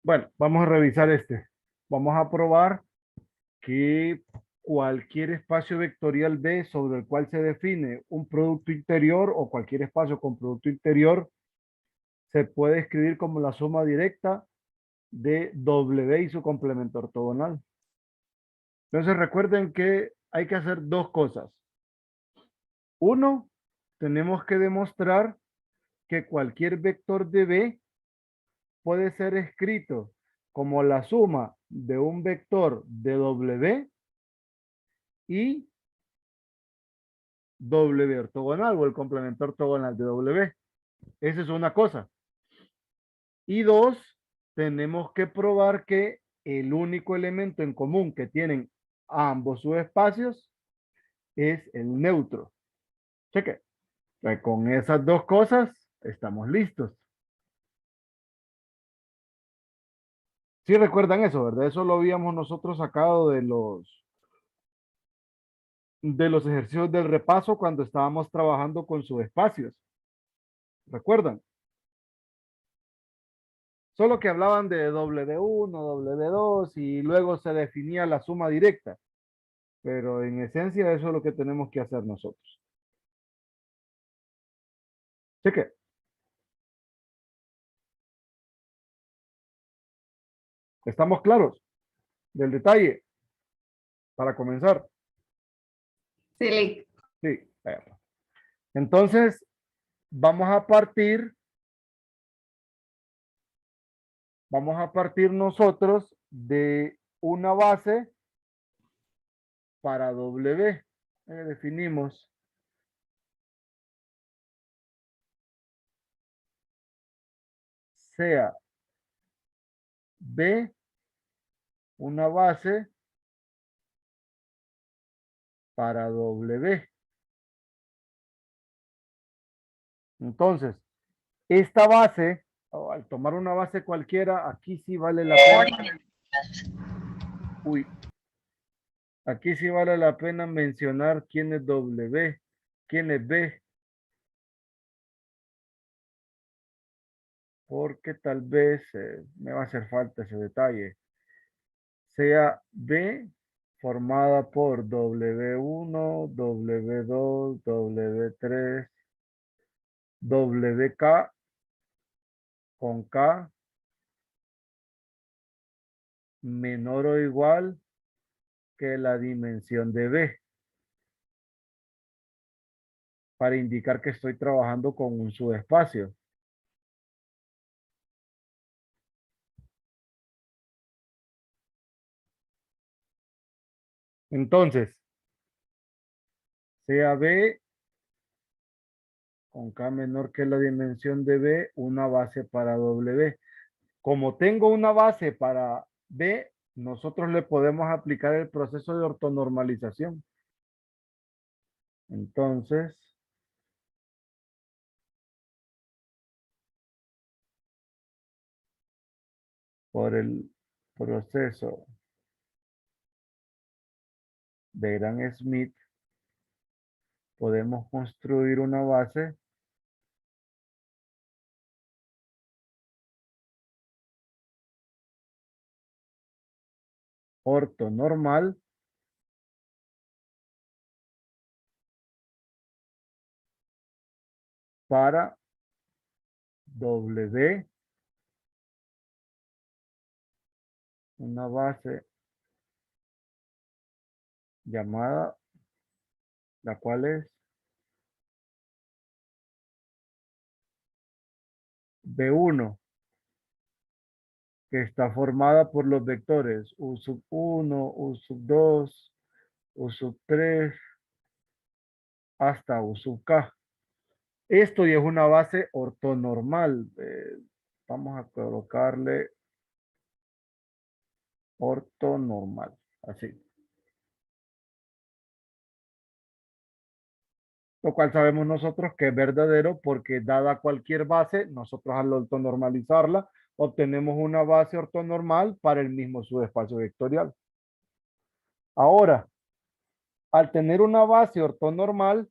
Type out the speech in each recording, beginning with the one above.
Bueno, vamos a revisar este. Vamos a probar que cualquier espacio vectorial B sobre el cual se define un producto interior o cualquier espacio con producto interior se puede escribir como la suma directa de W y su complemento ortogonal. Entonces recuerden que hay que hacer dos cosas. Uno, tenemos que demostrar que cualquier vector de B puede ser escrito como la suma de un vector de W y W ortogonal o el complemento ortogonal de W. Esa es una cosa. Y dos, tenemos que probar que el único elemento en común que tienen ambos subespacios es el neutro. Cheque. Con esas dos cosas estamos listos. Sí recuerdan eso, ¿verdad? Eso lo habíamos nosotros sacado de los ejercicios del repaso cuando estábamos trabajando con subespacios. ¿Recuerdan? Solo que hablaban de W1, W2 y luego se definía la suma directa. Pero en esencia eso es lo que tenemos que hacer nosotros. Cheque. ¿Estamos claros del detalle? Para comenzar. Sí, Sí. Entonces, vamos a partir nosotros de una base para W. Definimos sea B una base para W. Entonces, esta base, al tomar una base cualquiera, aquí sí vale la pena. Uy, aquí sí vale la pena mencionar quién es W, quién es B, porque tal vez me va a hacer falta ese detalle. Sea B formada por W1, W2, W3, WK con K menor o igual que la dimensión de B, para indicar que estoy trabajando con un subespacio. Entonces, sea B con K menor que la dimensión de B, una base para W. Como tengo una base para B, nosotros le podemos aplicar el proceso de ortonormalización. Entonces, por el proceso de Gram-Schmidt, podemos construir una base ortonormal para W, una base llamada, la cual es B1, que está formada por los vectores U sub 1, U sub 2, U sub 3, hasta U sub K. Esto ya es una base ortonormal. Vamos a colocarle ortonormal, así. Lo cual sabemos nosotros que es verdadero porque dada cualquier base, nosotros al ortonormalizarla, obtenemos una base ortonormal para el mismo subespacio vectorial. Ahora, al tener una base ortonormal,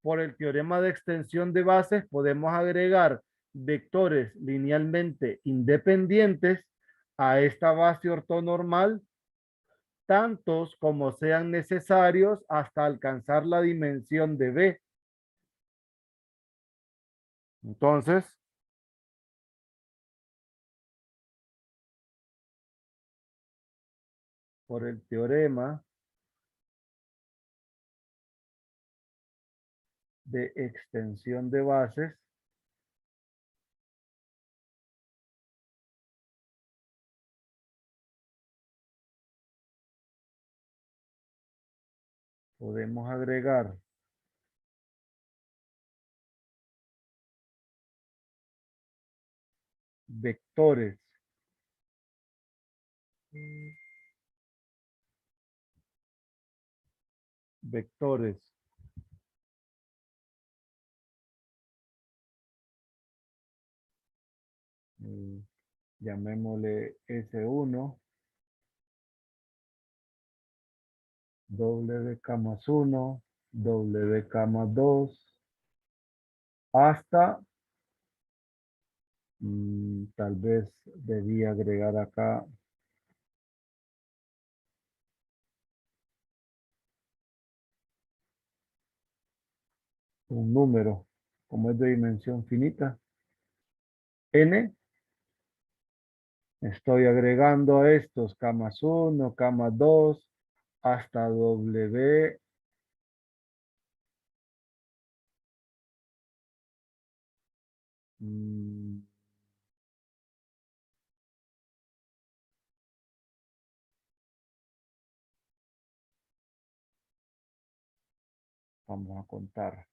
por el teorema de extensión de bases, podemos agregar vectores linealmente independientes a esta base ortonormal, tantos como sean necesarios hasta alcanzar la dimensión de B. Entonces, por el teorema de extensión de bases, podemos agregar vectores vectores eh, llamémosle S1, W, 1, W, 2, hasta, tal vez debía agregar acá un número, como es de dimensión finita, N. Estoy agregando a estos camas 1, cama 2, hasta W. mm, Vamos a contar.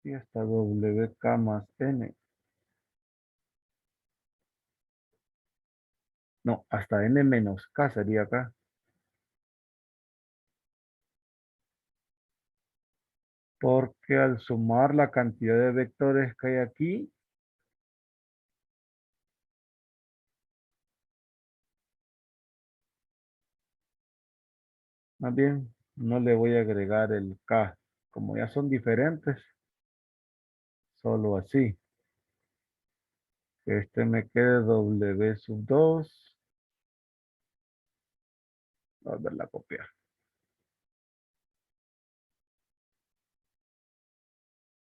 Y hasta W camas N. No, hasta N menos K sería acá. Porque al sumar la cantidad de vectores que hay aquí, más bien no le voy a agregar el K. Como ya son diferentes, solo así. Que este me quede W sub 2. Voy a volverla a copiar.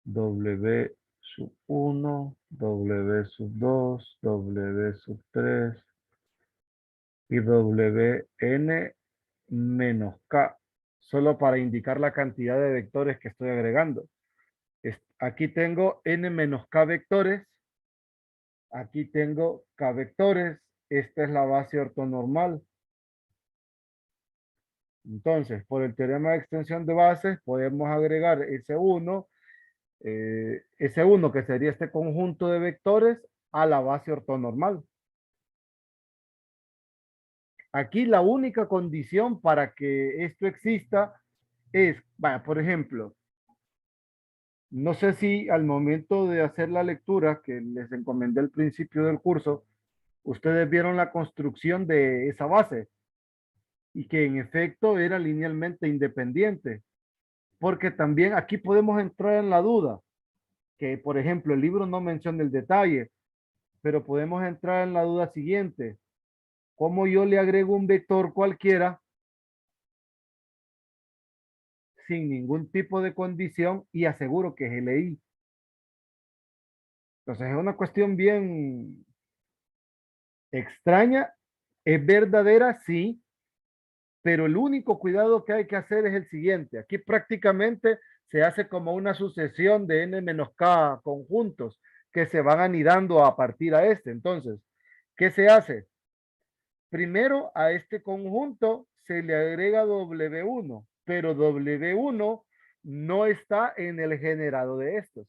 W sub 1, W sub 2, W sub 3 y WN menos K, solo para indicar la cantidad de vectores que estoy agregando. Aquí tengo N menos K vectores, aquí tengo K vectores, esta es la base ortonormal. Entonces, por el teorema de extensión de bases, podemos agregar S1, S1 que sería este conjunto de vectores, a la base ortonormal. Aquí la única condición para que esto exista es, vaya, por ejemplo, no sé si al momento de hacer la lectura que les encomendé al principio del curso, ustedes vieron la construcción de esa base y que en efecto era linealmente independiente, porque también aquí podemos entrar en la duda, que por ejemplo el libro no menciona el detalle, pero podemos entrar en la duda siguiente: ¿cómo yo le agrego un vector cualquiera sin ningún tipo de condición y aseguro que es LI? Entonces es una cuestión bien extraña, es verdadera, sí, pero el único cuidado que hay que hacer es el siguiente. Aquí prácticamente se hace como una sucesión de n menos k conjuntos que se van anidando a partir a este. Entonces, ¿qué se hace? Primero a este conjunto se le agrega W1, pero W1 no está en el generado de estos.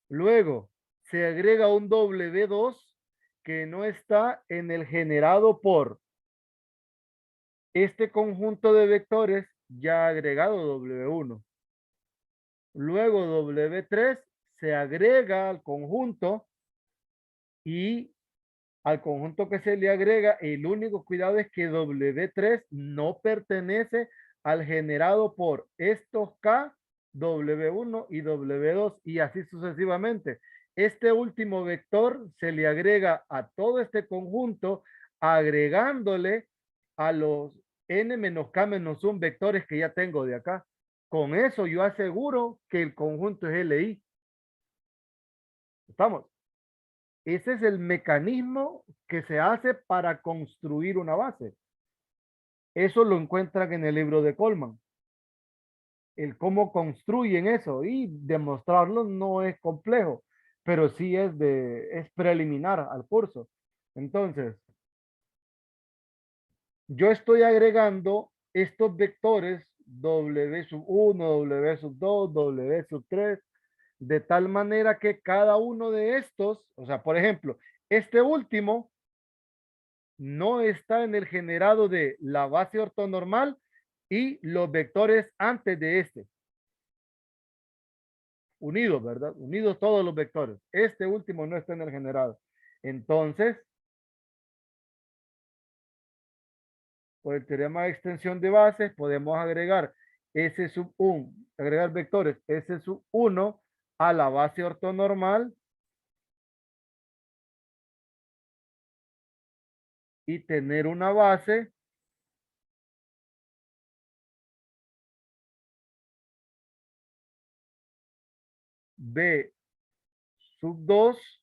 Luego se agrega un W2 que no está en el generado por este conjunto de vectores ya agregado W1. Luego W3 se agrega al conjunto Y al conjunto que se le agrega, el único cuidado es que W3 no pertenece al generado por estos K, W1 y W2 y así sucesivamente. Este último vector se le agrega a todo este conjunto agregándole a los n menos k menos 1 vectores que ya tengo de acá. Con eso yo aseguro que el conjunto es LI. ¿Estamos? Ese es el mecanismo que se hace para construir una base. Eso lo encuentran en el libro de Coleman. El cómo construyen eso y demostrarlo no es complejo, pero sí es preliminar al curso. Entonces, yo estoy agregando estos vectores W sub 1, W sub 2, W sub 3, de tal manera que cada uno de estos, o sea, por ejemplo, este último no está en el generado de la base ortonormal y los vectores antes de este. Unidos, ¿verdad? Unidos todos los vectores. Este último no está en el generado. Entonces, por el teorema de extensión de bases, podemos agregar S sub 1, agregar vectores S sub 1 a la base ortonormal y tener una base B sub 2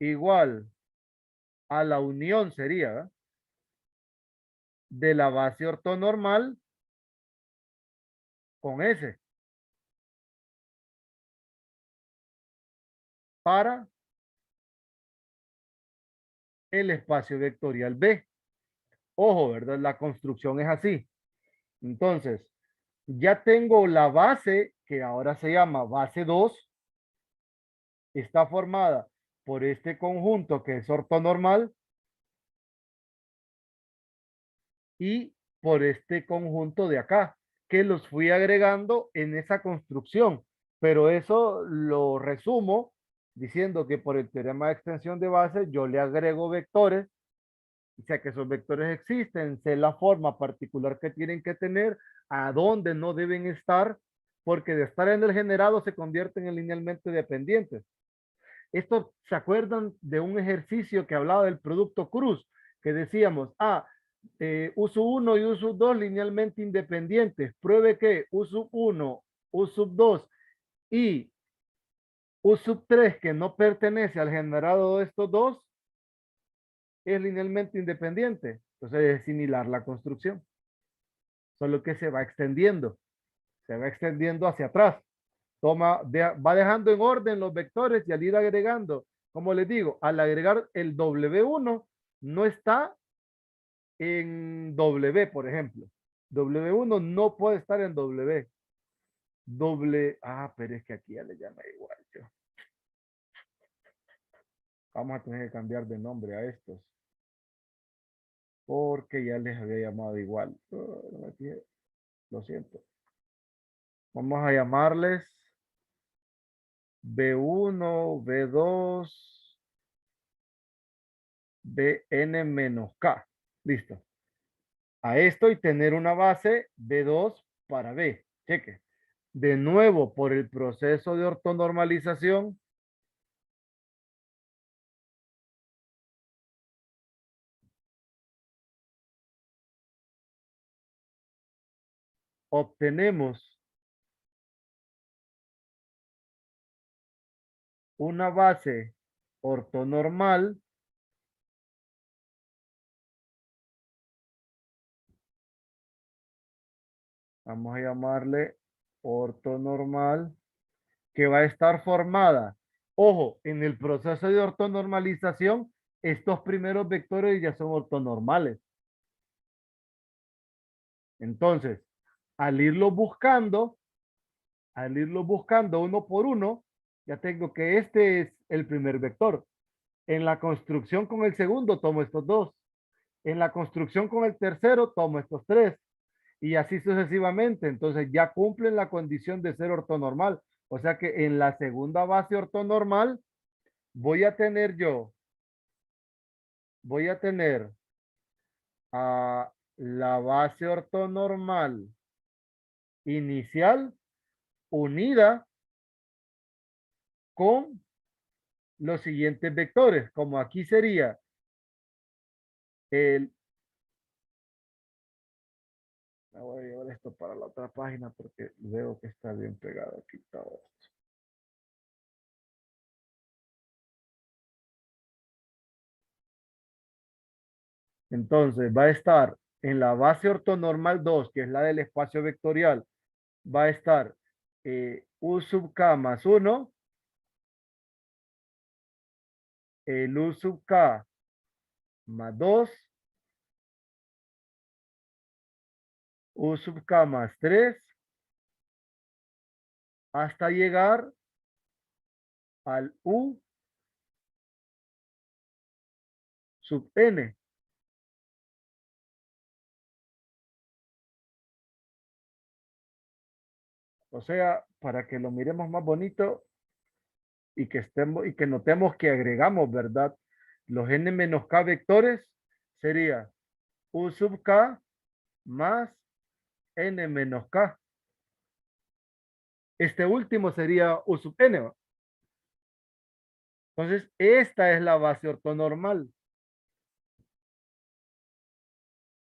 igual a la unión sería, ¿verdad?, de la base ortonormal con S para el espacio vectorial B. Ojo, ¿verdad? La construcción es así. Entonces, ya tengo la base, que ahora se llama base 2, está formada por este conjunto que es ortonormal y por este conjunto de acá, que los fui agregando en esa construcción. Pero eso lo resumo diciendo que por el teorema de extensión de base yo le agrego vectores, o sea que esos vectores existen, sé la forma particular que tienen que tener, a dónde no deben estar, porque de estar en el generado se convierten en linealmente dependientes. Esto, ¿se acuerdan de un ejercicio que hablaba del producto cruz? Que decíamos, uso 1 y uso 2 linealmente independientes. Pruebe que uso 1, uso 2 y uso 3 que no pertenece al generado de estos dos es linealmente independiente. Entonces es similar la construcción, solo que se va extendiendo hacia atrás. Va dejando en orden los vectores y al ir agregando, como les digo, al agregar el W1 no está en W, por ejemplo. W1 no puede estar en W. Pero es que aquí ya le llama igual yo. Vamos a tener que cambiar de nombre a estos, porque ya les había llamado igual. Lo siento. Vamos a llamarles B1, B2, Bn-K. Listo. A esto y tener una base B2 para B. Cheque. De nuevo, por el proceso de ortonormalización, obtenemos una base ortonormal vamos a llamarle ortonormal, que va a estar formada. Ojo, en el proceso de ortonormalización, estos primeros vectores ya son ortonormales. Entonces, al irlo buscando uno por uno, ya tengo que este es el primer vector. En la construcción con el segundo tomo estos dos. En la construcción con el tercero tomo estos tres. Y así sucesivamente. Entonces ya cumplen la condición de ser ortonormal. O sea que en la segunda base ortonormal voy a tener yo voy a tener a la base ortonormal inicial unida con los siguientes vectores, como aquí sería el... Voy a llevar esto para la otra página porque veo que está bien pegado aquí todo. Entonces va a estar en la base ortonormal 2, que es la del espacio vectorial, va a estar U sub k más 1, el U sub k más 2, U sub k más 3, hasta llegar al U sub n. O sea, para que lo miremos más bonito y que estemos y que notemos que agregamos, ¿verdad? Los n menos k vectores sería U sub k más n menos k. Este último sería U sub n, ¿va? Entonces, esta es la base ortonormal.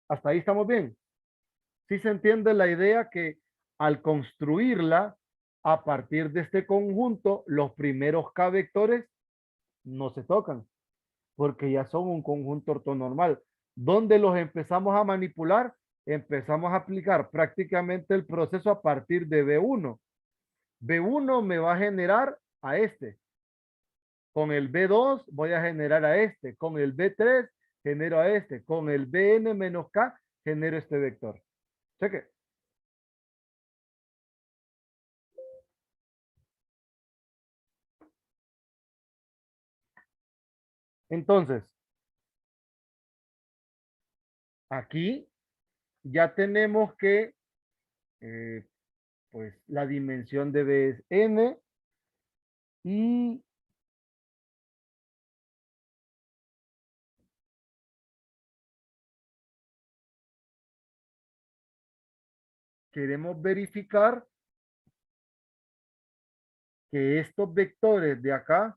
Hasta ahí estamos bien. Sí se entiende la idea que al construirla a partir de este conjunto, los primeros k vectores no se tocan porque ya son un conjunto ortonormal. ¿Dónde los empezamos a manipular? Empezamos a aplicar prácticamente el proceso a partir de B1. B1 me va a generar a este. Con el B2 voy a generar a este. Con el B3 genero a este. Con el Bn menos K genero este vector. Cheque. Entonces, aquí ya tenemos que, pues, la dimensión de B es n y queremos verificar que estos vectores de acá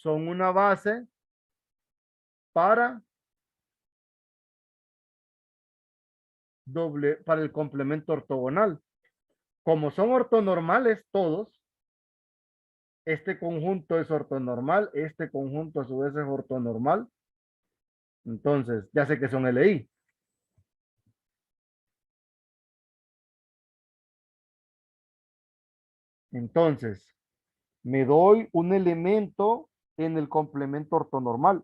son una base para para el complemento ortogonal. Como son ortonormales todos, este conjunto es ortonormal, este conjunto a su vez es ortonormal. Entonces, ya sé que son LI. Entonces, me doy un elemento en el complemento ortonormal.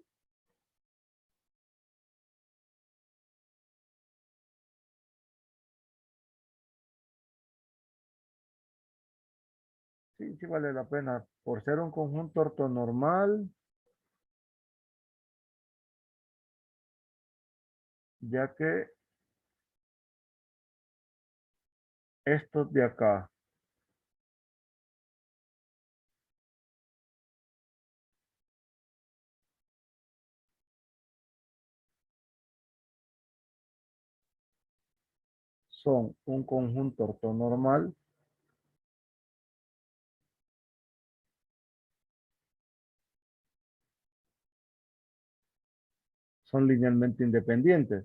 Sí, sí vale la pena. Por ser un conjunto ortonormal, ya que estos de acá son un conjunto ortonormal, son linealmente independientes.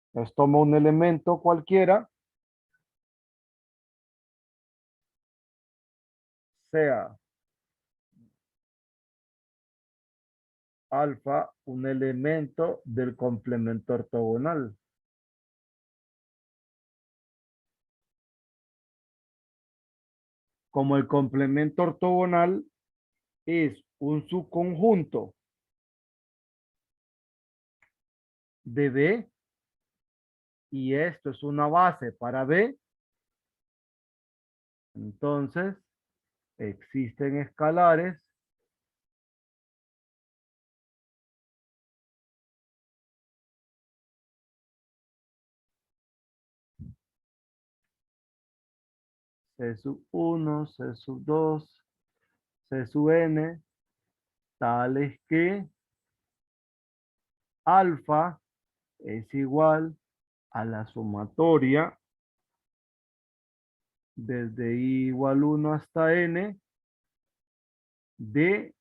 Entonces tomo un elemento cualquiera, sea alfa un elemento del complemento ortogonal. Como el complemento ortogonal es un subconjunto de B y esto es una base para B, entonces existen escalares C sub 1, C sub 2, C sub n, tales que alfa es igual a la sumatoria desde i igual 1 hasta n de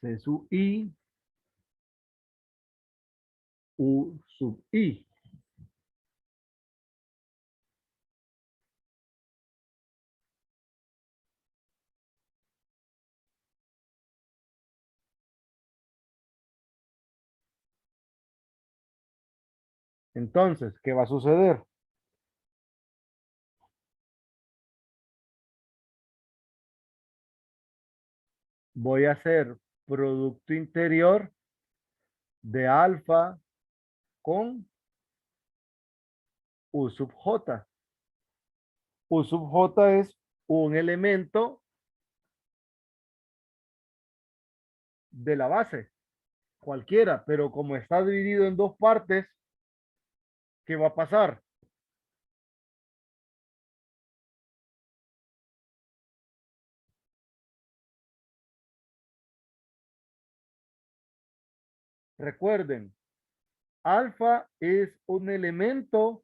C sub i u sub i. Entonces, ¿qué va a suceder? Voy a hacer producto interior de alfa con u sub j. U sub j es un elemento de la base, cualquiera, pero como está dividido en dos partes, ¿qué va a pasar? Recuerden, alfa es un elemento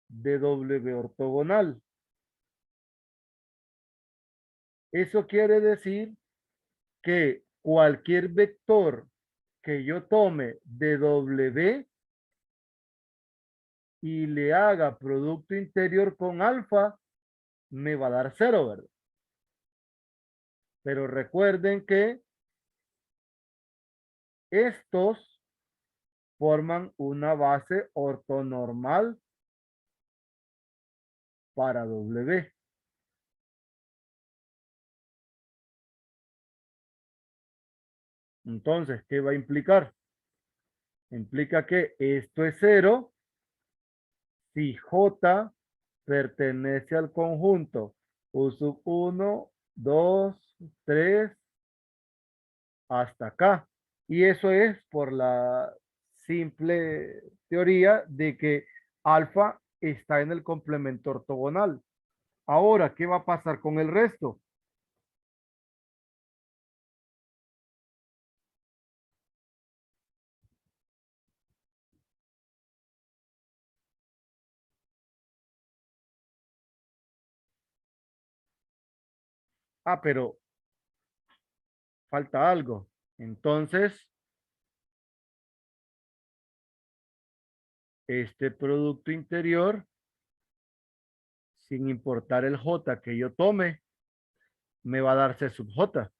de W ortogonal. Eso quiere decir que cualquier vector que yo tome de W y le haga producto interior con alfa, me va a dar cero, ¿verdad? Pero recuerden que estos forman una base ortonormal para W. Entonces, ¿qué va a implicar? Implica que esto es cero si J pertenece al conjunto U sub 1, 2, 3, hasta acá. Y eso es por la simple teoría de que alfa está en el complemento ortogonal. Ahora, ¿qué va a pasar con el resto? Ah, pero falta algo. Entonces, este producto interior, sin importar el J que yo tome, me va a dar C sub J,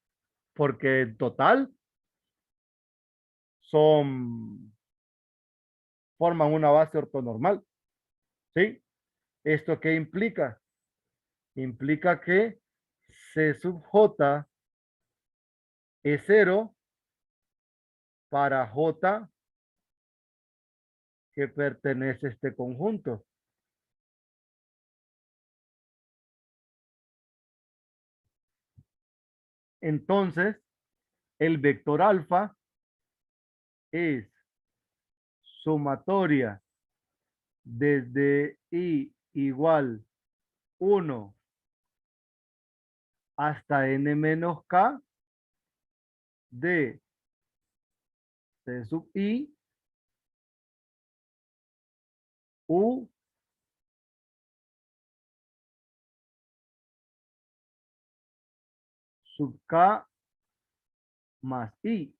porque en total son, forman una base ortonormal, ¿sí? ¿Esto qué implica? Implica que C sub J es cero para J que pertenece a este conjunto. Entonces, el vector alfa es sumatoria desde i igual 1 hasta n menos k de C sub i u sub k más i.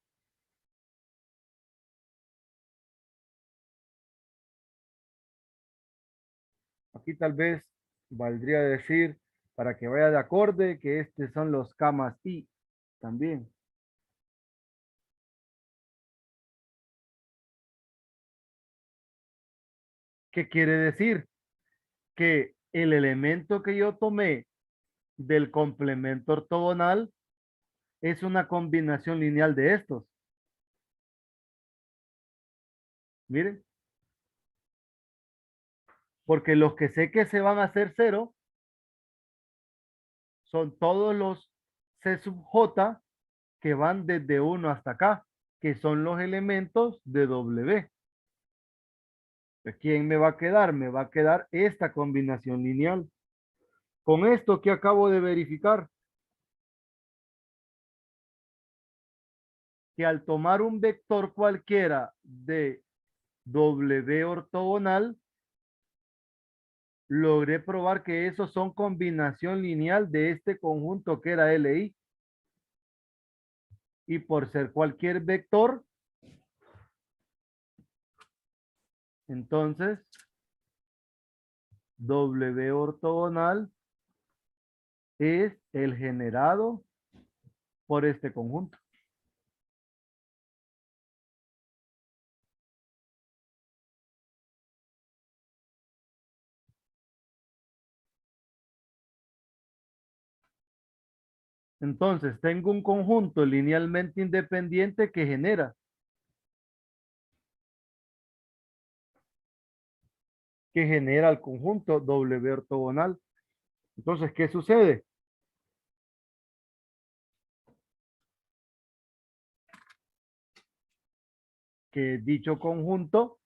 Aquí tal vez valdría decir, para que vaya de acorde, que estos son los k más i también. ¿Qué quiere decir? Que el elemento que yo tomé del complemento ortogonal es una combinación lineal de estos. Miren, porque los que sé que se van a hacer cero son todos los C sub J que van desde 1 hasta acá, que son los elementos de W. ¿Quién me va a quedar? Me va a quedar esta combinación lineal. Con esto que acabo de verificar, que al tomar un vector cualquiera de W ortogonal, logré probar que esos son combinación lineal de este conjunto que era LI. Y por ser cualquier vector, entonces W ortogonal es el generado por este conjunto. Entonces, tengo un conjunto linealmente independiente que genera el conjunto W ortogonal. Entonces, ¿qué sucede? Que dicho conjunto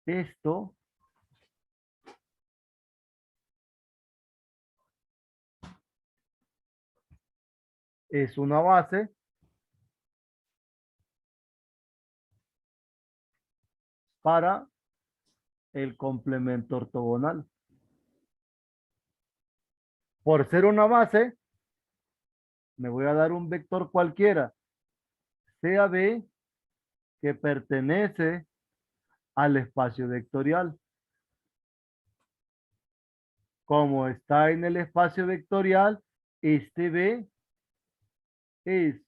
esto es una base para el complemento ortogonal. Por ser una base, me voy a dar un vector cualquiera, sea B, que pertenece al espacio vectorial. Como está en el espacio vectorial, este B es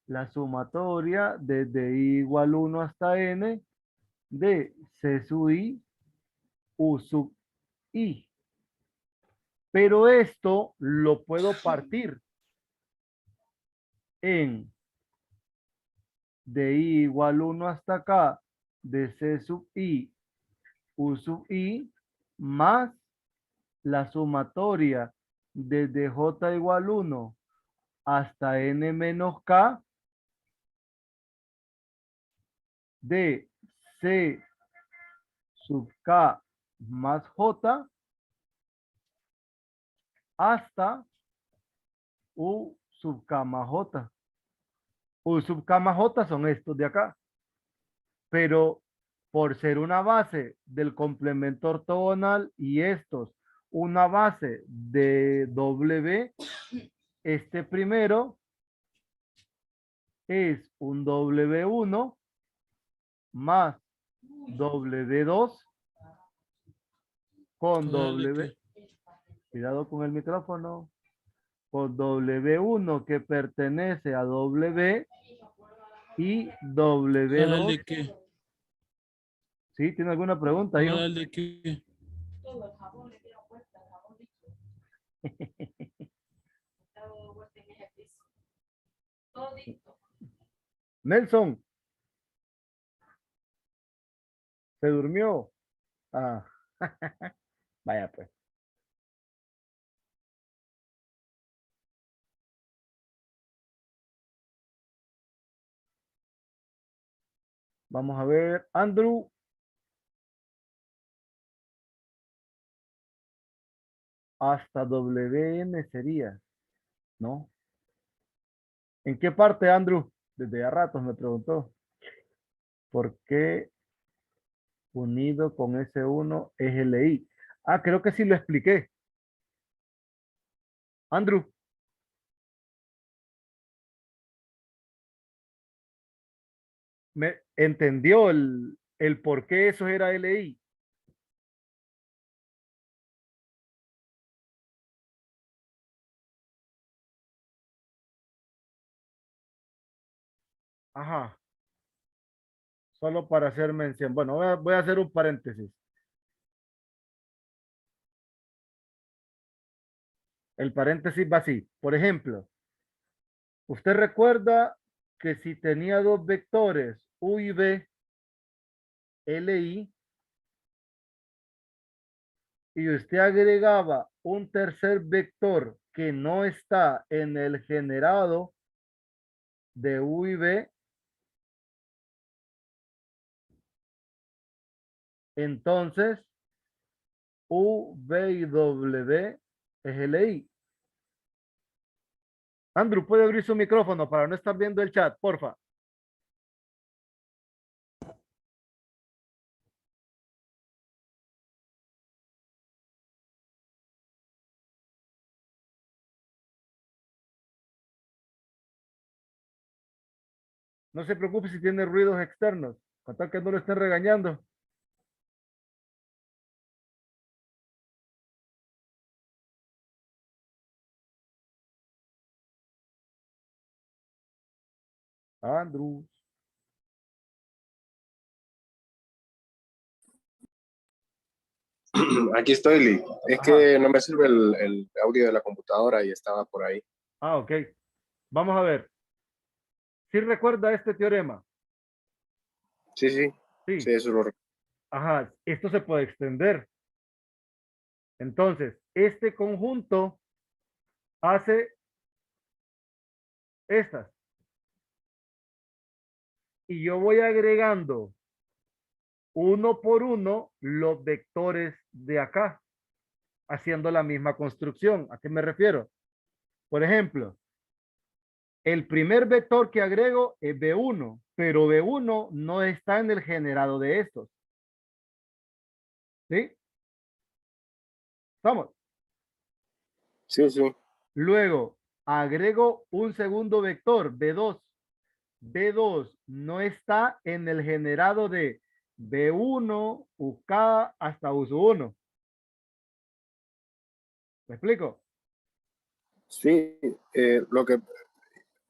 la sumatoria desde i igual 1 hasta n de C sub i, U sub i. Pero esto lo puedo partir en de i igual 1 hasta acá, de C sub i, U sub i, más la sumatoria desde j igual 1 hasta n menos k de C sub k más j hasta u sub k más j. U sub k más j son estos de acá. Pero por ser una base del complemento ortogonal y estos una base de W, este primero es un W1 más W2 con W. Cuidado con el micrófono. Con W1 que pertenece a W y W2. ¿De qué? ¿Sí? ¿Tiene alguna pregunta, hijo? ¿De qué? Nelson, ¿se durmió? Ah, vaya pues. Vamos a ver, Andrew. Hasta WN sería, ¿no? ¿En qué parte, Andrew? Desde a ratos me preguntó. ¿Por qué unido con S1 es LI? Ah, creo que sí lo expliqué. Andrew. ¿Me entendió el por qué eso era LI? Ajá. Solo para hacer mención. Bueno, voy a hacer un paréntesis. El paréntesis va así. Por ejemplo, usted recuerda que si tenía dos vectores U y B, LI, y usted agregaba un tercer vector que no está en el generado de U y V, entonces U, V y W es LI. Andrew, ¿puede abrir su micrófono para no estar viendo el chat, porfa? No se preocupe si tiene ruidos externos, con tal que no lo estén regañando. Andrew. Aquí estoy, Lee. Es Ajá. que no me sirve el audio de la computadora y estaba por ahí. Ah, ok. Vamos a ver. ¿Sí recuerda este teorema? Sí, sí, Sí. sí, eso lo recuerdo. Ajá. Esto se puede extender. Entonces, este conjunto hace estas. Y yo voy agregando uno por uno los vectores de acá, haciendo la misma construcción. ¿A qué me refiero? Por ejemplo, el primer vector que agrego es B1, pero B1 no está en el generado de estos. ¿Sí? Vamos. Sí, sí. Luego, agrego un segundo vector, B2. B2 no está en el generado de B1, UK hasta US1. ¿Me explico? Sí, lo que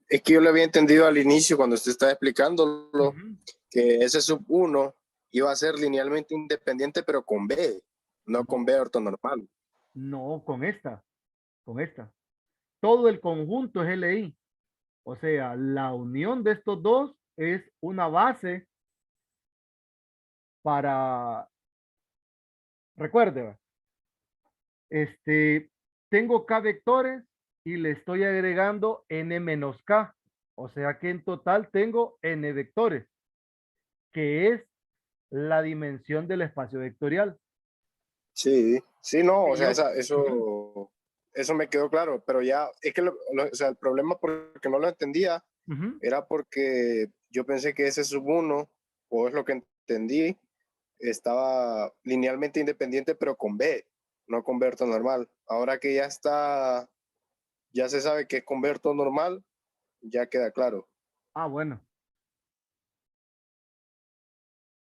es que yo le había entendido al inicio cuando usted estaba explicándolo Ujú. que ese sub 1 iba a ser linealmente independiente, pero con B, no con No, B ortonormal. no, con esta, con esta. Todo el conjunto es LI. O sea, la unión de estos dos es una base para, recuerde, tengo K vectores y le estoy agregando N menos K. O sea que en total tengo N vectores, que es la dimensión del espacio vectorial. Sí, sí, no, o Y sea, yo, ujú, eso me quedó claro, pero ya, es que o sea, el problema porque no lo entendía ujú. era porque yo pensé que ese sub 1, o es lo que entendí, estaba linealmente independiente, pero con B, no con B normal. Ahora que ya está, ya se sabe que es con B normal, ya queda claro. Ah, bueno.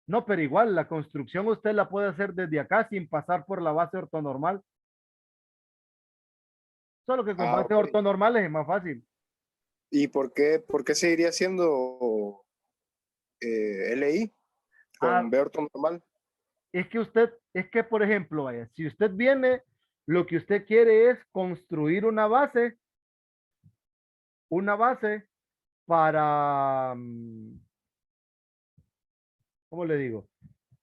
No, pero igual la construcción usted la puede hacer desde acá sin pasar por la base ortonormal. Solo que con Ah, bases ok. ortonormales es más fácil. ¿Y por qué seguiría siendo LI con Ah, B normal? es que usted, es que por ejemplo, vaya, si usted viene, lo que usted quiere es construir una base para, ¿cómo le digo?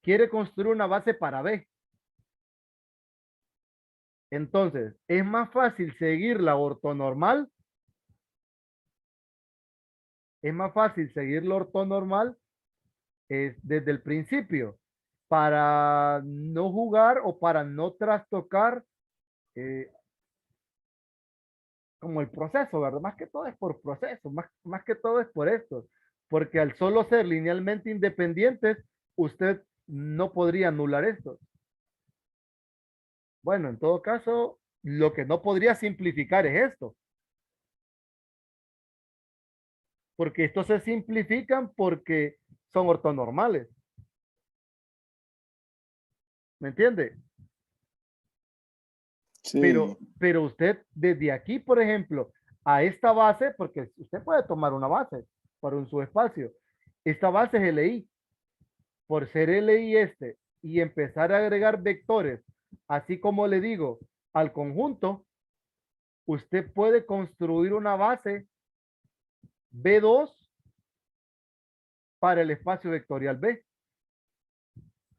Quiere construir una base para B. Entonces, es más fácil seguir la ortonormal, es más fácil seguir la ortonormal desde el principio para no jugar o para no trastocar eh, como el proceso, ¿verdad? Más que todo es por proceso, más que todo es por esto, porque al solo ser linealmente independientes, usted no podría anular esto. Bueno, en todo caso, lo que no podría simplificar es esto, porque estos se simplifican porque son ortonormales, ¿me entiende? Sí. Pero usted desde aquí, por ejemplo, a esta base, porque usted puede tomar una base para un subespacio, esta base es LI, por ser LI y empezar a agregar vectores, así como le digo, al conjunto, usted puede construir una base B2 para el espacio vectorial B.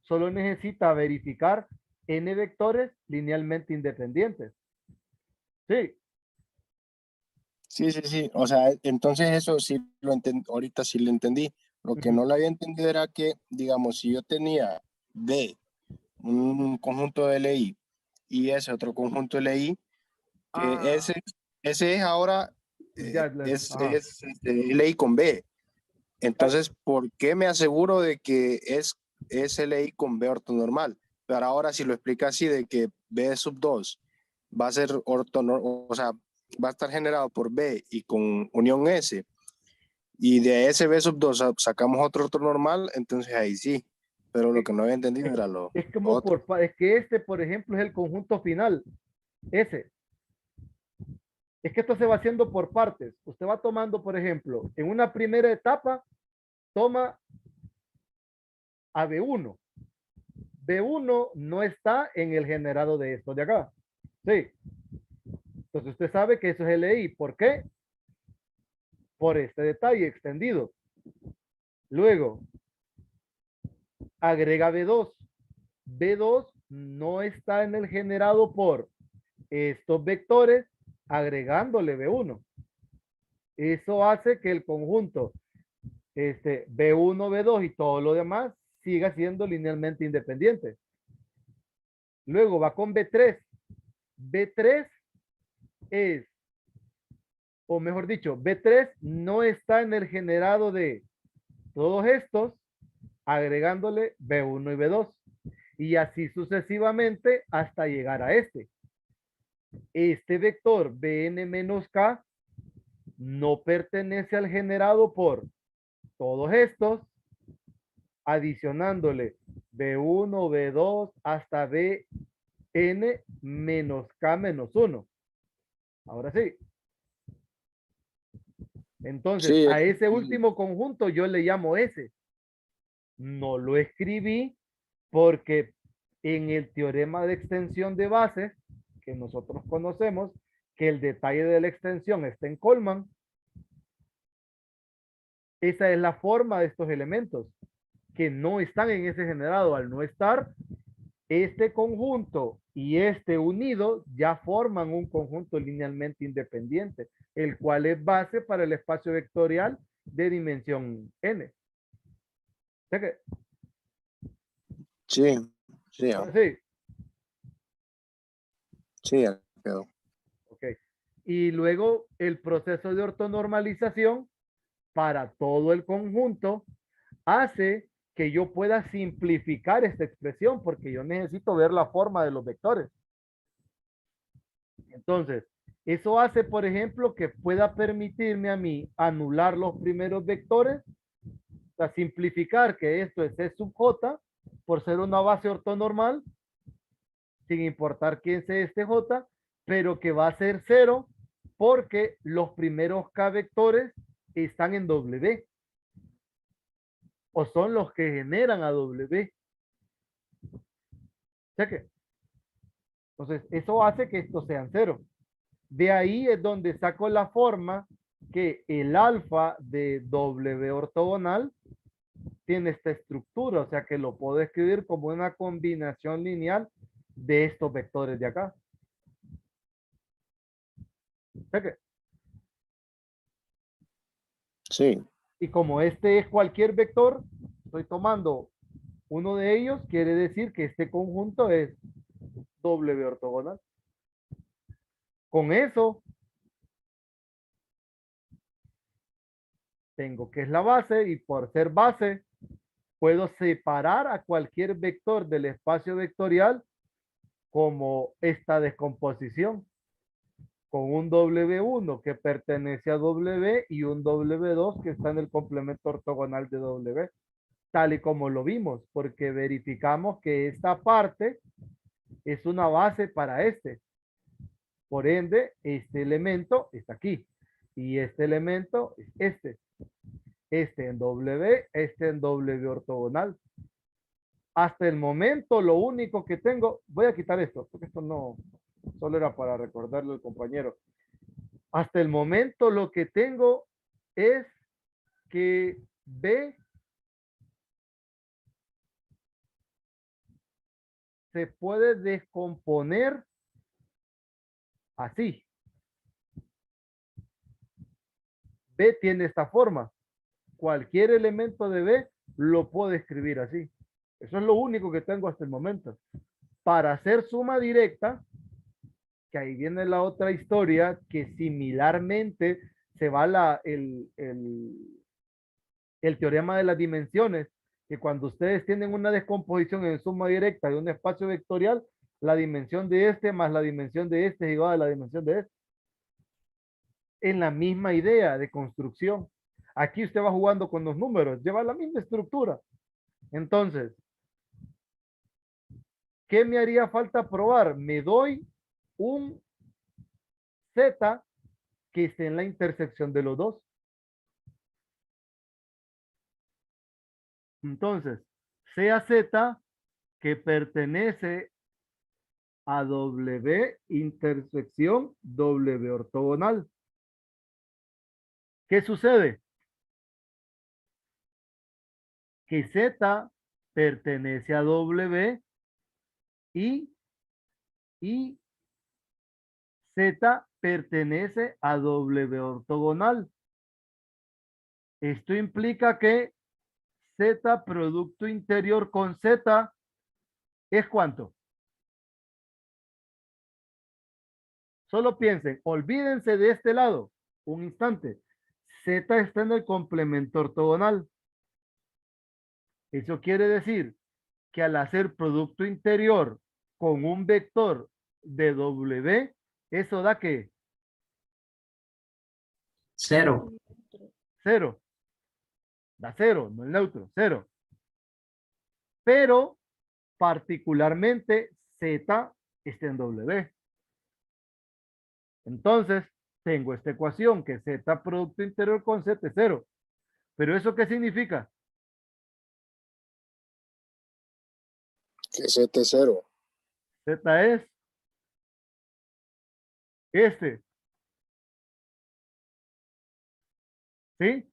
Solo necesita verificar n vectores linealmente independientes. Sí, Sí, sí, sí. O sea, entonces eso sí lo entendí, ahorita sí lo entendí. Lo que Ujú. no lo había entendido era que, digamos, si yo tenía B, un conjunto de LI, y ese otro conjunto de LI, que Ah, ese es ahora, ya, ajá. LI con B. Ah, Entonces, ¿por qué me aseguro de que es LI con B ortonormal? Pero ahora si lo explica así, de que B sub 2 va a ser ortonormal, o sea, va a estar generado por B y con unión S, y de ese B sub 2 sacamos otro ortonormal, entonces ahí sí. Pero lo eh, que no había entendido Es, era lo es como otro. es que este, por ejemplo, es el conjunto final. Ese. Es que esto se va haciendo por partes. Usted va tomando, por ejemplo, en una primera etapa, toma a B1. B1 no está en el generado de esto de acá. Sí. Entonces usted sabe que eso es LI. ¿Por qué? Por este detalle extendido. Luego, agrega B2. B2 no está en el generado por estos vectores, agregándole B1. Eso hace que el conjunto B1, B2 y todo lo demás siga siendo linealmente independiente. Luego va con B3. B3 es, o mejor dicho, B3 no está en el generado de todos estos, agregándole B1 y B2. Y así sucesivamente hasta llegar a este. Este vector Bn menos K no pertenece al generado por todos estos, adicionándole B1, B2 hasta Bn menos K menos 1. Ahora sí. Entonces, Sí, a ese último conjunto yo le llamo S. No lo escribí porque en el teorema de extensión de bases que nosotros conocemos, que el detalle de la extensión está en Coleman, esa es la forma de estos elementos que no están en ese generado. Al no estar, este conjunto y este unido ya forman un conjunto linealmente independiente, el cual es base para el espacio vectorial de dimensión n. O sea que, sí, sí, ahora sí, sí, ya quedó. ok. Y luego el proceso de ortonormalización para todo el conjunto hace que yo pueda simplificar esta expresión porque yo necesito ver la forma de los vectores. Entonces, eso hace, por ejemplo, que pueda permitirme a mí anular los primeros vectores, o sea, simplificar que esto es C sub J por ser una base ortonormal, sin importar quién sea este J, pero que va a ser cero porque los primeros K vectores están en W o son los que generan a W. O sea que, entonces, eso hace que estos sean cero. De ahí es donde saco la forma que el alfa de W ortogonal tiene esta estructura, o sea que lo puedo escribir como una combinación lineal de estos vectores de acá. O sea que, Sí, y como este es cualquier vector, estoy tomando uno de ellos, quiere decir que este conjunto es W ortogonal. Con eso, tengo que es la base y por ser base, puedo separar a cualquier vector del espacio vectorial como esta descomposición, con un W1 que pertenece a W y un W2 que está en el complemento ortogonal de W, tal y como lo vimos, porque verificamos que esta parte es una base para este. Por ende, este elemento está aquí y este elemento es este. Este en W, este en W ortogonal. Hasta el momento, lo único que tengo, voy a quitar esto, porque esto no, solo era para recordarle al compañero. Hasta el momento, lo que tengo es que B se puede descomponer así. B tiene esta forma. Cualquier elemento de B lo puedo escribir así. Eso es lo único que tengo hasta el momento. Para hacer suma directa, que ahí viene la otra historia, que similarmente se va el teorema de las dimensiones, que cuando ustedes tienen una descomposición en suma directa de un espacio vectorial, la dimensión de este más la dimensión de este es igual a la dimensión de este. En la misma idea de construcción. Aquí usted va jugando con los números, lleva la misma estructura. Entonces, ¿qué me haría falta probar? Me doy un Z que esté en la intersección de los dos. Entonces, sea Z que pertenece a W intersección W ortogonal. ¿Qué sucede? Que Z pertenece a W y Z pertenece a W ortogonal. Esto implica que Z producto interior con Z es ¿cuánto? Solo piensen, olvídense de este lado, un instante. Z está en el complemento ortogonal. Eso quiere decir que al hacer producto interior con un vector de W, eso da que 0. cero. Da cero, no el neutro, cero. Pero particularmente Z está en W. Entonces, tengo esta ecuación que Z producto interior con Z es cero. ¿Pero eso qué significa? Que Z es 0. Z es este. ¿Sí?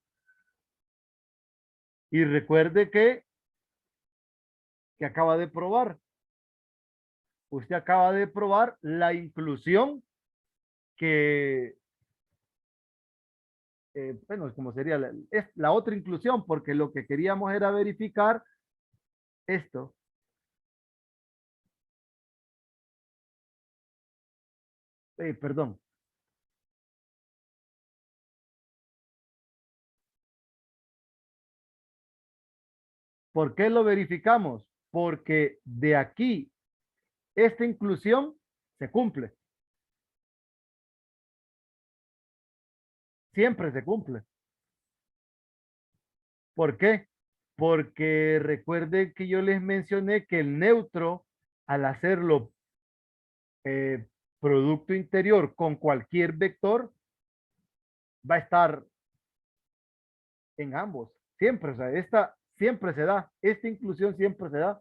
Y recuerde que acaba de probar. Usted acaba de probar la inclusión que, bueno, como sería es la otra inclusión, porque lo que queríamos era verificar esto. Perdón. ¿Por qué lo verificamos? Porque de aquí, esta inclusión se cumple. Siempre se cumple. ¿Por qué? Porque recuerden que yo les mencioné que el neutro, al hacerlo producto interior con cualquier vector, va a estar en ambos. Siempre, o sea, esta siempre se da. Esta inclusión siempre se da.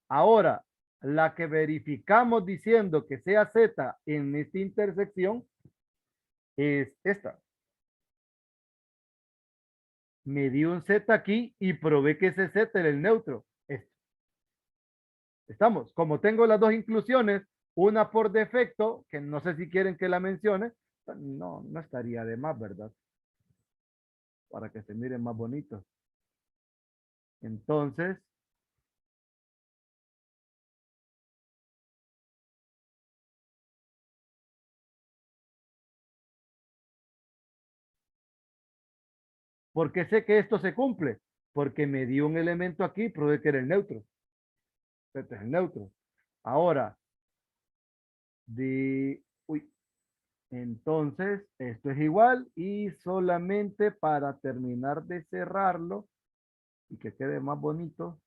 Ahora, la que verificamos diciendo que sea Z en esta intersección es esta. Me di un Z aquí y probé que ese Z era el neutro. Esto. Estamos. Como tengo las dos inclusiones, una por defecto, que no sé si quieren que la mencione, no estaría de más, ¿verdad? Para que se miren más bonitos. Entonces, ¿por qué sé que esto se cumple? Porque me dio un elemento aquí, probé que era el neutro. Este es el neutro. Ahora, uy, entonces esto es igual y solamente para terminar de cerrarlo y que quede más bonito.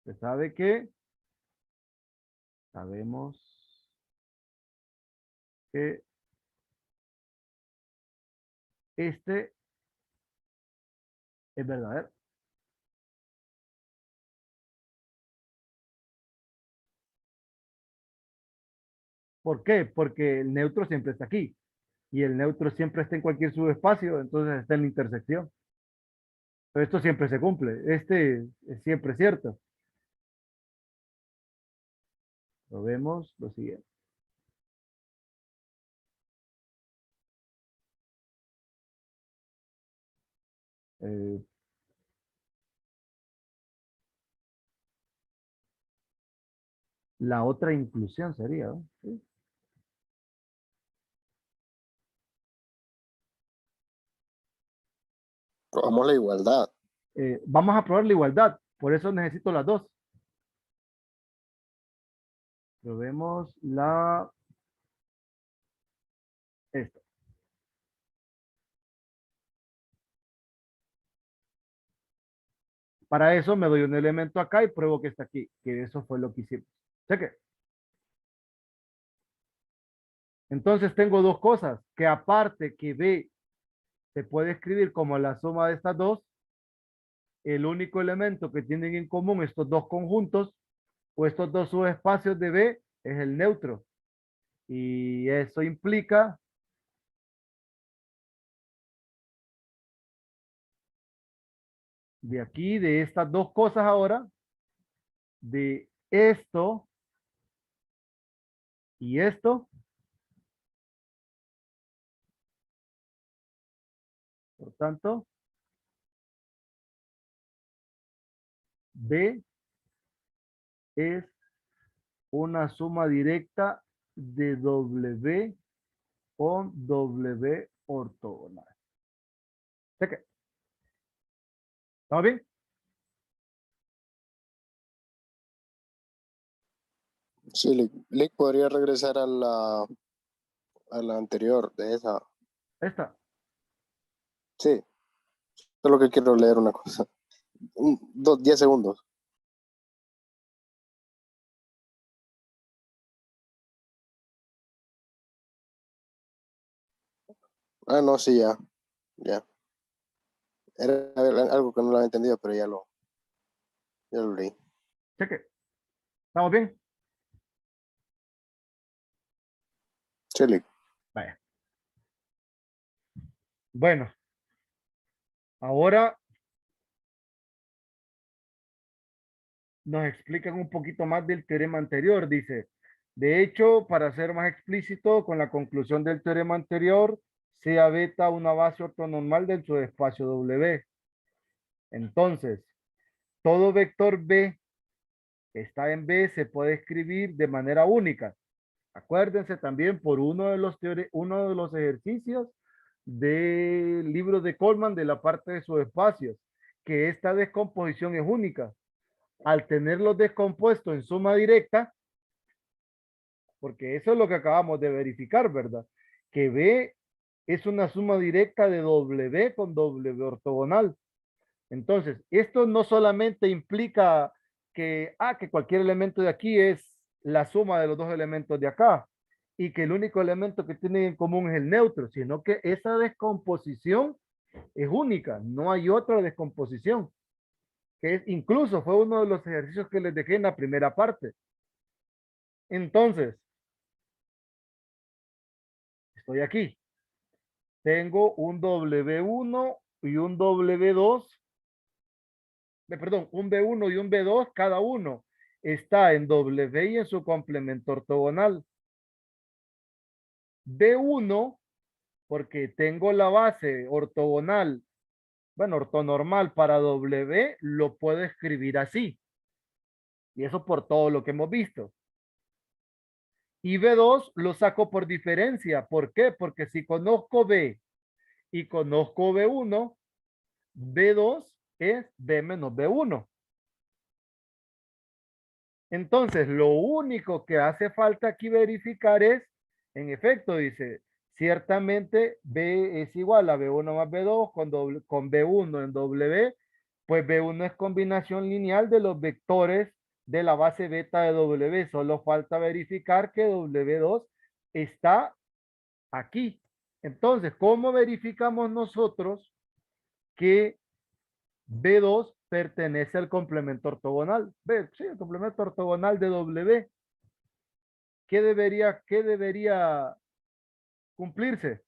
Se sabe que sabemos que este es verdadero. ¿Por qué? Porque el neutro siempre está aquí y el neutro siempre está en cualquier subespacio, entonces está en la intersección. Pero esto siempre se cumple. Este es siempre cierto. Probemos lo siguiente. Eh, la otra inclusión sería, ¿no? Sí. Probamos la igualdad. Vamos a probar la igualdad, por eso necesito las dos. Probemos esta. Para eso me doy un elemento acá y pruebo que está aquí, que eso fue lo que hicimos. Cheque. Entonces tengo dos cosas, que aparte que B se puede escribir como la suma de estas dos, el único elemento que tienen en común estos dos conjuntos o estos dos subespacios de B es el neutro. Y eso implica de aquí, de estas dos cosas ahora, de esto y esto, por tanto, B es una suma directa de W con W ortogonal. Cheque. ¿Estamos bien? Sí, Lick podría regresar a la anterior de esa. Esta. Sí, solo que quiero leer una cosa. 10 segundos. Ah, no, sí, ya. Ya. Era algo que no lo había entendido, pero ya lo leí. Cheque. ¿Estamos bien? Sí, Lick. Vaya. Bueno, ahora nos explican un poquito más del teorema anterior. Dice, de hecho, para ser más explícito, con la conclusión del teorema anterior, sea beta una base ortonormal del subespacio W. Entonces, todo vector B que está en B se puede escribir de manera única. Acuérdense también por uno de los ejercicios del libro de Coleman de la parte de subespacios, que esta descomposición es única. Al tenerlos descompuestos en suma directa, porque eso es lo que acabamos de verificar, ¿verdad? Que B es una suma directa de W con W ortogonal. Entonces, esto no solamente implica que cualquier elemento de aquí es la suma de los dos elementos de acá y que el único elemento que tienen en común es el neutro, sino que esa descomposición es única, no hay otra descomposición, que es incluso fue uno de los ejercicios que les dejé en la primera parte. Entonces, estoy aquí. Tengo un W1 y un W2, perdón, un B1 y un B2, cada uno está en W y en su complemento ortogonal. B1, porque tengo la base ortogonal, bueno, ortonormal para W, lo puedo escribir así. Y eso por todo lo que hemos visto. Y B2 lo saco por diferencia. ¿Por qué? Porque si conozco B y conozco B1, B2 es B menos B1. Entonces, lo único que hace falta aquí verificar es, en efecto, dice, ciertamente B es igual a B1 más B2 con B1 en W, pues B1 es combinación lineal de los vectores de la base beta de W. Solo falta verificar que W2 está aquí. Entonces, ¿cómo verificamos nosotros que B2 pertenece al complemento ortogonal? B, sí, el complemento ortogonal de W. Qué debería cumplirse?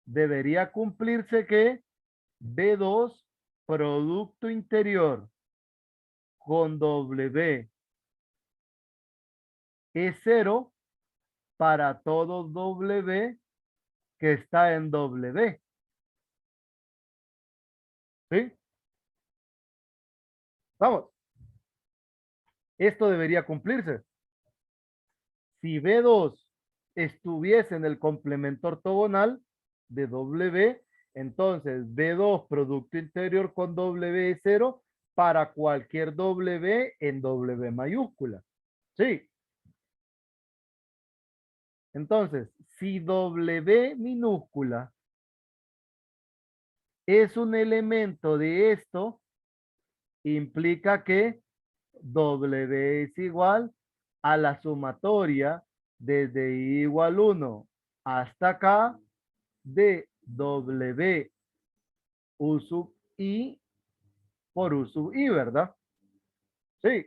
Debería cumplirse que B2 producto interior con W es 0 para todo W que está en W. ¿Sí? Vamos. Esto debería cumplirse. Si B2 estuviese en el complemento ortogonal de W, entonces B2 Producto Interior con W es 0 para cualquier W en W mayúscula. ¿Sí? Entonces, si W minúscula es un elemento de esto, implica que W es igual a la sumatoria desde I igual 1 hasta acá de W U sub I por U sub I, ¿verdad? Sí,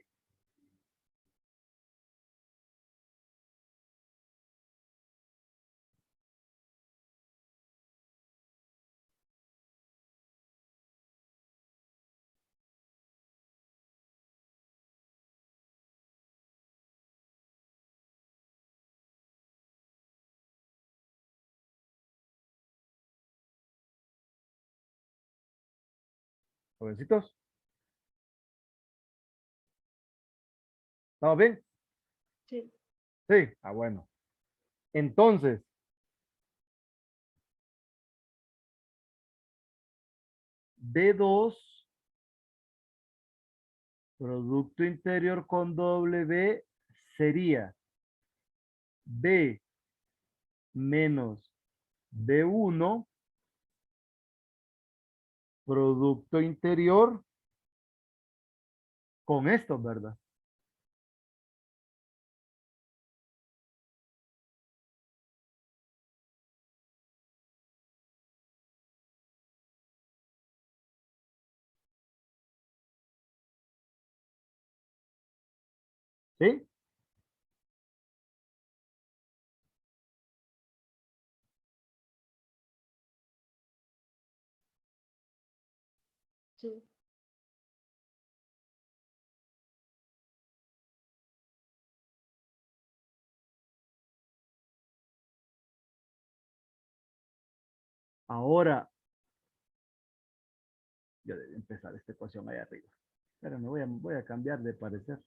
jovencitos. ¿Estamos bien? Sí. Sí. Ah, bueno. Entonces, B2, Producto Interior con W, sería B menos B1, Producto Interior con esto, ¿verdad? ¿Sí? Sí. Ahora, ya debe empezar esta ecuación ahí arriba. Pero me voy a cambiar de parecer.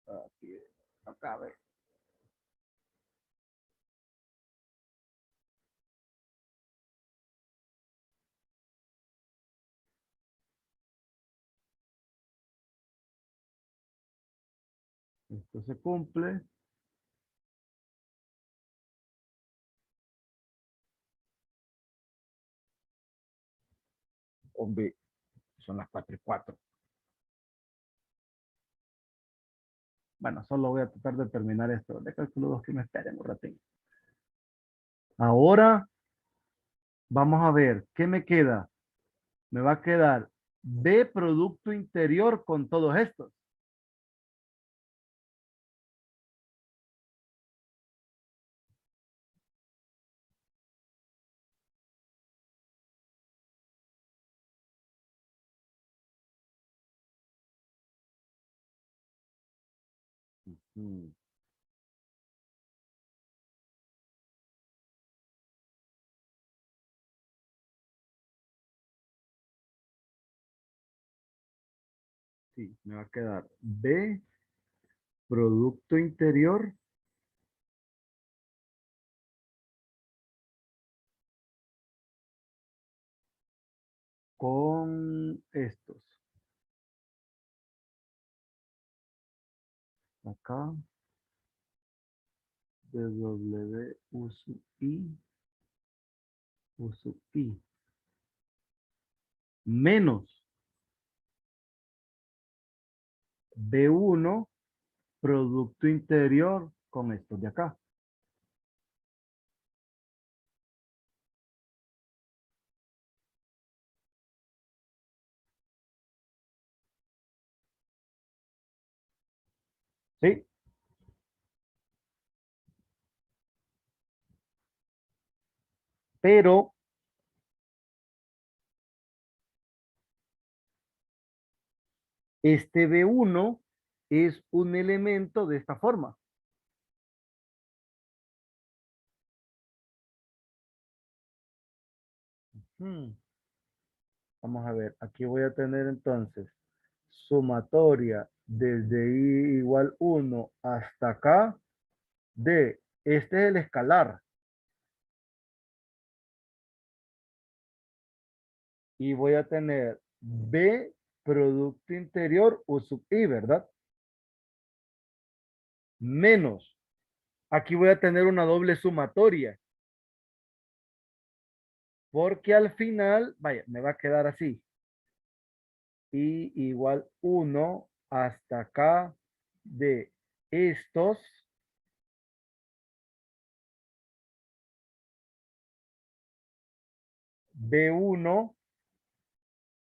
Aquí, acá, a ver. Esto se cumple. Hombre, son las 4:04. Bueno, solo voy a tratar de terminar esto. De cálculo 2 que me esperen un ratito. Ahora vamos a ver, ¿qué me queda? Me va a quedar B Producto Interior con todos estos. Mm, sí, me va a quedar B Producto Interior con estos. Acá, W U sub I, U sub I. Menos B1 Producto Interior con estos de acá. ¿Sí? Pero Este B1 es un elemento de esta forma. Hmm. Vamos a ver, aquí voy a tener entonces sumatoria desde i igual 1 hasta acá de, este es el escalar. Y voy a tener B producto interior U sub I, ¿verdad? Menos. Aquí voy a tener una doble sumatoria. Porque al final, vaya, me va a quedar así. I igual 1 hasta acá de estos. B1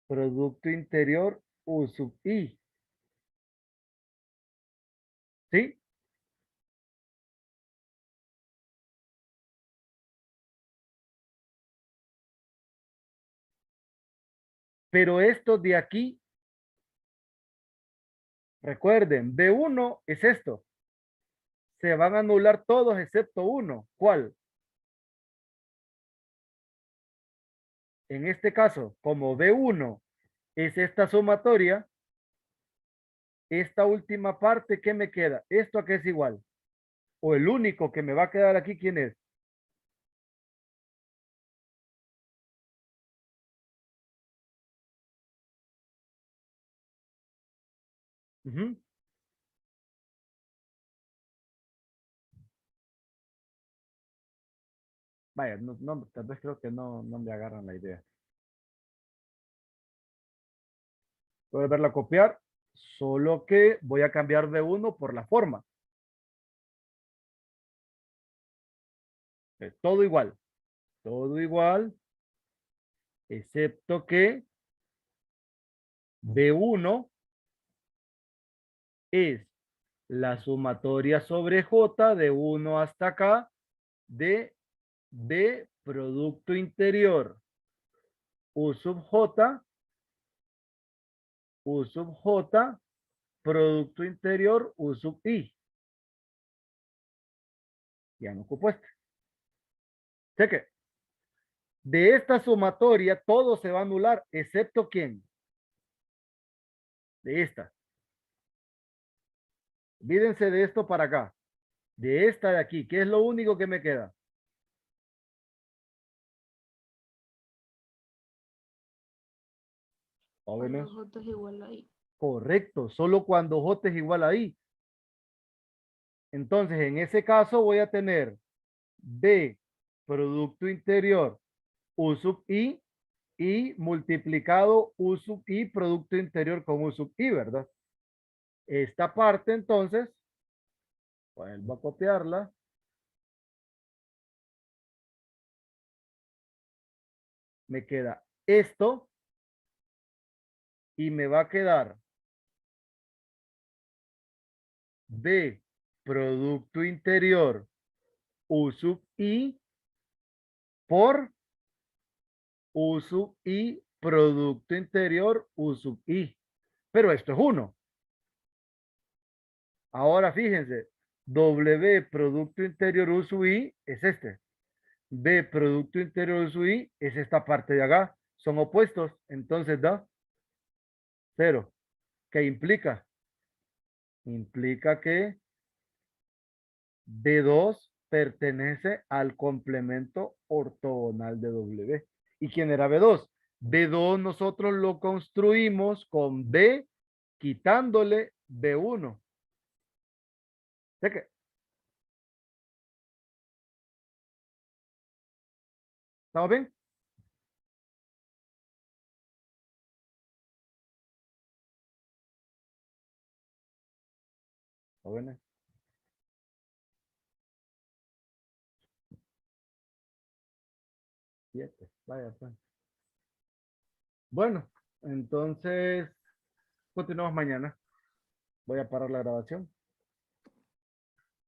producto interior U sub I. ¿Sí? Pero esto de aquí, recuerden, B1 es esto. Se van a anular todos excepto uno. ¿Cuál? En este caso, como B1 es esta sumatoria, esta última parte, ¿qué me queda? Esto a qué es igual. O el único que me va a quedar aquí, ¿quién es? Ujú. Vaya, tal vez creo que no me agarran la idea. Voy a volverla a copiar, solo que voy a cambiar B1 por la forma. Todo igual, excepto que B1 es la sumatoria sobre J de 1 hasta acá de B producto interior U sub J, U sub J, producto interior U sub I. Ya no ocupo este. Cheque. De esta sumatoria todo se va a anular, excepto quién. De esta. Olvídense de esto para acá. De esta de aquí, que es lo único que me queda. Jóvenes. Cuando J es igual a I. Correcto, solo cuando J es igual a I. Entonces, en ese caso voy a tener B producto interior U sub I y multiplicado U sub I producto interior con U sub I, ¿verdad? Esta parte entonces, vuelvo a copiarla. Me queda esto y me va a quedar B producto interior U sub I por U sub I producto interior U sub I. Pero esto es uno. Ahora fíjense, W producto interior U sub I es este. B producto interior U sub I es esta parte de acá. Son opuestos, entonces da cero. ¿Qué implica? Implica que B2 pertenece al complemento ortogonal de W. ¿Y quién era B2? B2 nosotros lo construimos con B quitándole B1. ¿De qué? ¿Estamos bien? Jóvenes. Siete. Vaya, pues. Bueno, entonces continuamos mañana. Voy a parar la grabación.